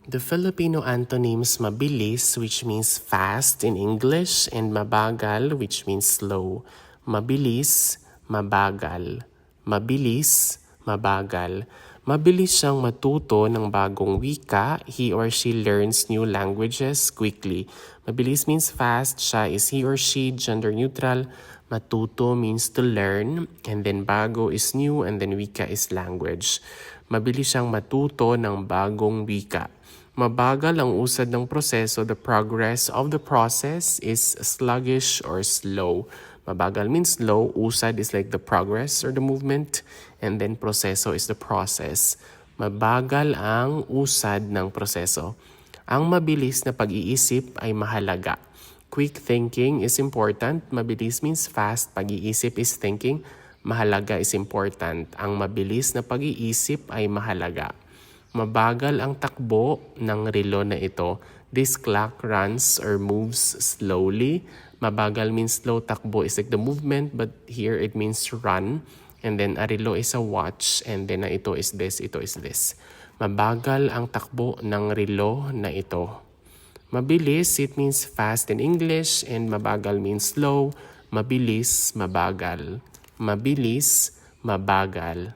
The Filipino antonyms mabilis, which means fast in English, and mabagal, which means slow. Mabilis, mabagal. Mabilis, mabagal. Mabilis siyang matuto ng bagong wika. He or she learns new languages quickly. Mabilis means fast. Siya is he or she, gender neutral. Matuto means to learn. And then bago is new. And then wika is language. Mabilis siyang matuto ng bagong wika. Mabagal ang usad ng proseso. The progress of the process is sluggish or slow. Mabagal means slow. Usad is like the progress or the movement. And then proseso is the process. Mabagal ang usad ng proseso. Ang mabilis na pag-iisip ay mahalaga. Quick thinking is important. Mabilis means fast. Pag-iisip is thinking. Mahalaga is important. Ang mabilis na pag-iisip ay mahalaga. Mabagal ang takbo ng relo na ito. This clock runs or moves slowly. Mabagal means slow. Takbo is like the movement, but here it means run. And then a relo is a watch. And then ito is this, ito is this. Mabagal ang takbo ng relo na ito. Mabilis, it means fast in English. And mabagal means slow. Mabilis, mabagal. Mabilis, mabagal.